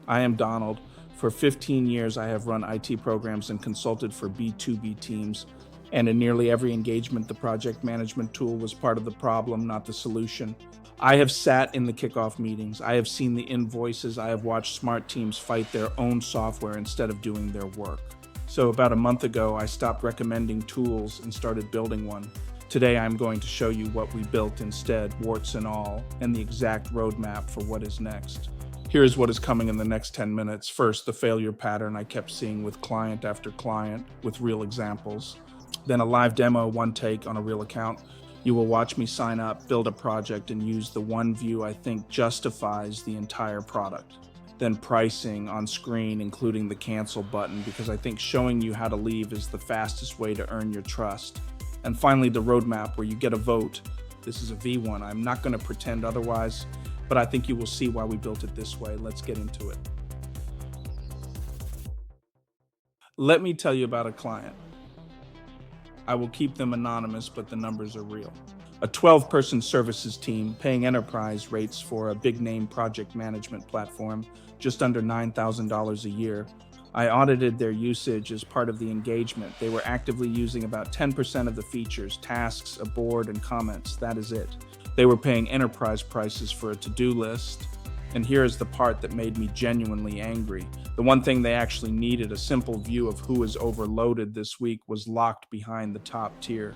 I am Donald. For 15 years, I have run IT programs and consulted for B2B teams. And in nearly every engagement, the project management tool was part of the problem, not the solution. I have sat in the kickoff meetings. I have seen the invoices. I have watched smart teams fight their own software instead of doing their work. So about a month ago, I stopped recommending tools and started building one. Today, I'm going to show you what we built instead, warts and all, and the exact roadmap for what is next. Here's what is coming in the next 10 minutes. First, the failure pattern I kept seeing with client after client with real examples. Then a live demo, one take on a real account. You will watch me sign up, build a project, and use the one view I think justifies the entire product. Then pricing on screen, including the cancel button, because I think showing you how to leave is the fastest way to earn your trust. And finally, the roadmap where you get a vote. This is a V1. I'm not going to pretend otherwise, but I think you will see why we built it this way. Let's get into it. Let me tell you about a client. I will keep them anonymous, but the numbers are real. A 12-person services team paying enterprise rates for a big-name project management platform, just under $9,000 a year. I audited their usage as part of the engagement. They were actively using about 10% of the features, tasks, a board, and comments. That is it. They were paying enterprise prices for a to-do list. And here is the part that made me genuinely angry. The one thing they actually needed, a simple view of who is overloaded this week, was locked behind the top tier.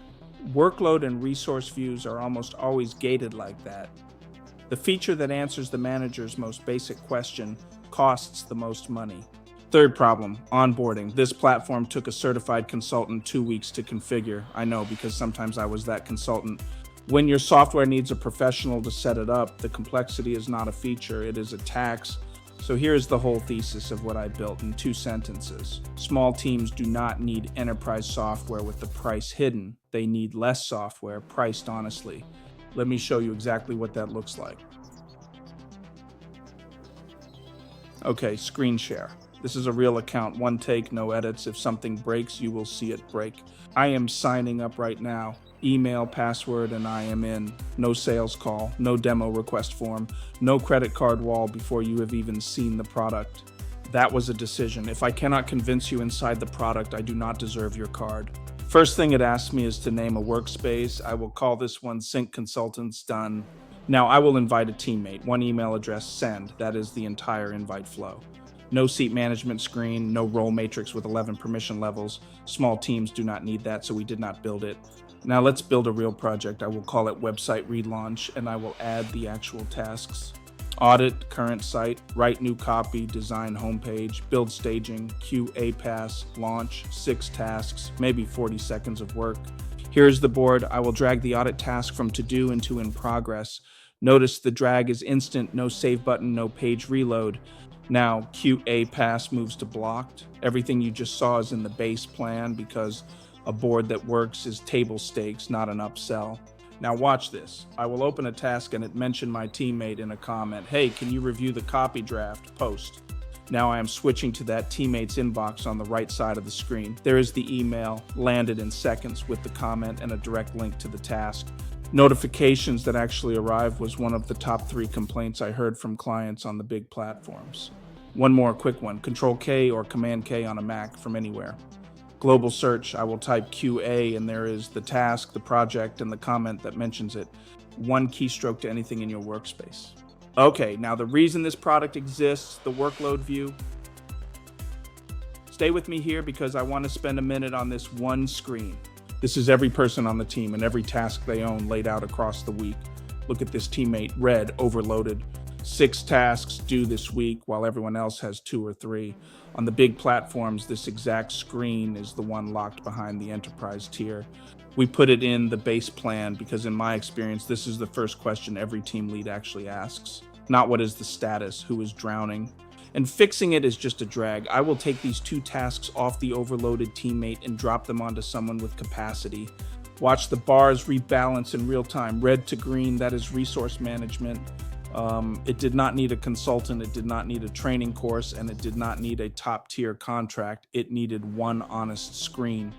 Workload and resource views are almost always gated like that. The feature that answers the manager's most basic question costs the most money. Third problem, onboarding. This platform took a certified consultant 2 weeks to configure. I know, because sometimes I was that consultant. When your software needs a professional to set it up, the complexity is not a feature, it is a tax. So here's the whole thesis of what I built in 2 sentences. Small teams do not need enterprise software with the price hidden. They need less software priced honestly. Let me show you exactly what that looks like. Okay, screen share. This is a real account, one take, no edits. If something breaks, you will see it break. I am signing up right now. Email, password, and I am in. No sales call, no demo request form, no credit card wall before you have even seen the product. That was a decision. If I cannot convince you inside the product, I do not deserve your card. First thing it asks me is to name a workspace. I will call this one Sync Consultants, done. Now I will invite a teammate, one email address, send. That is the entire invite flow. No seat management screen, no role matrix with 11 permission levels. Small teams do not need that, so we did not build it. Now let's build a real project. I will call it Website Relaunch, and I will add the actual tasks. Audit current site, write new copy, design homepage, build staging, QA pass, launch, 6 tasks, maybe 40 seconds of work. Here's the board. I will drag the audit task from to do into in progress. Notice the drag is instant, no save button, no page reload. Now QA pass moves to blocked. Everything you just saw is in the base plan because a board that works is table stakes, not an upsell. Now watch this. I will open a task and it mentioned my teammate in a comment. Hey, can you review the copy draft? Post. Now I am switching to that teammate's inbox on the right side of the screen. There is the email, landed in seconds with the comment and a direct link to the task. Notifications that actually arrived was one of the top 3 complaints I heard from clients on the big platforms. One more quick one, Control K or Command K on a Mac from anywhere. Global search, I will type QA and there is the task, the project, and the comment that mentions it. One keystroke to anything in your workspace. Okay, now the reason this product exists, the workload view. Stay with me here because I want to spend a minute on this one screen. This is every person on the team and every task they own laid out across the week. Look at this teammate, red, overloaded. 6 tasks due this week while everyone else has 2 or 3. On the big platforms, this exact screen is the one locked behind the enterprise tier. We put it in the base plan because in my experience, this is the first question every team lead actually asks. Not what is the status, who is drowning. And fixing it is just a drag. I will take these 2 tasks off the overloaded teammate and drop them onto someone with capacity. Watch the bars rebalance in real time. Red to green, that is resource management. It did not need a consultant, it did not need a training course, and it did not need a top tier contract. It needed one honest screen.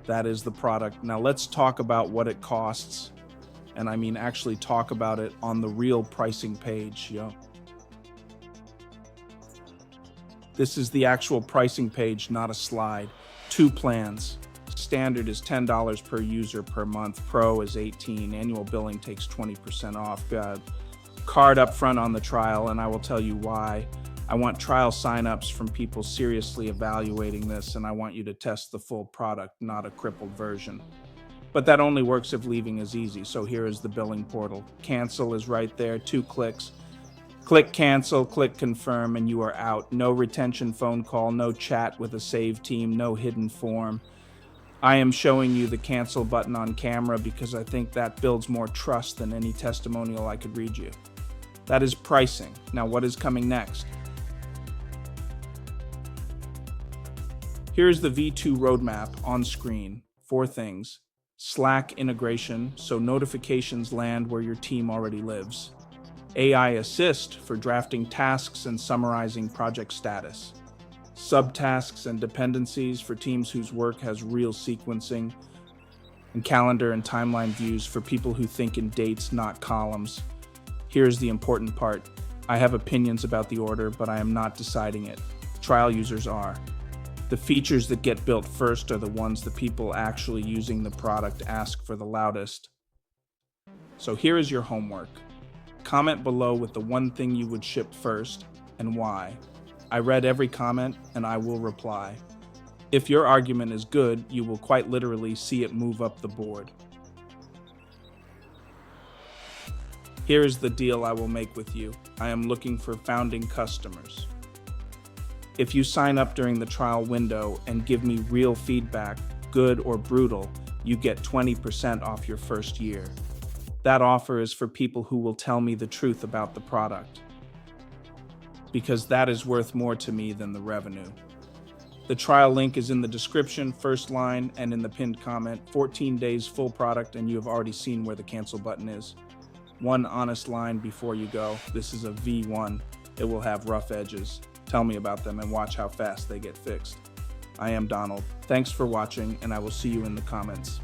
That is the product. Now let's talk about what it costs. And I mean actually talk about it on the real pricing page. This is the actual pricing page, not a slide. 2 plans. Standard is $10 per user per month. Pro is $18. Annual billing takes 20% off. Card up front on the trial, and I will tell you why. I want trial signups from people seriously evaluating this, and I want you to test the full product, not a crippled version. But that only works if leaving is easy, so here is the billing portal. Cancel is right there, 2 clicks. Click cancel, click confirm, and you are out. No retention phone call, no chat with a save team, no hidden form. I am showing you the cancel button on camera because I think that builds more trust than any testimonial I could read you. That is pricing. Now what is coming next? Here's the V2 roadmap on screen. 4 things. Slack integration, so notifications land where your team already lives. AI Assist for drafting tasks and summarizing project status. Subtasks and dependencies for teams whose work has real sequencing. And calendar and timeline views for people who think in dates, not columns. Here's the important part. I have opinions about the order, but I am not deciding it. Trial users are. The features that get built first are the ones the people actually using the product ask for the loudest. So here is your homework. Comment below with the one thing you would ship first and why. I read every comment and I will reply. If your argument is good, you will quite literally see it move up the board. Here is the deal I will make with you. I am looking for founding customers. If you sign up during the trial window and give me real feedback, good or brutal, you get 20% off your first year. That offer is for people who will tell me the truth about the product, because that is worth more to me than the revenue. The trial link is in the description, first line, and in the pinned comment. 14 days full product, and you have already seen where the cancel button is. One honest line before you go. This is a V1. It will have rough edges. Tell me about them and watch how fast they get fixed. I am Donald. Thanks for watching, and I will see you in the comments.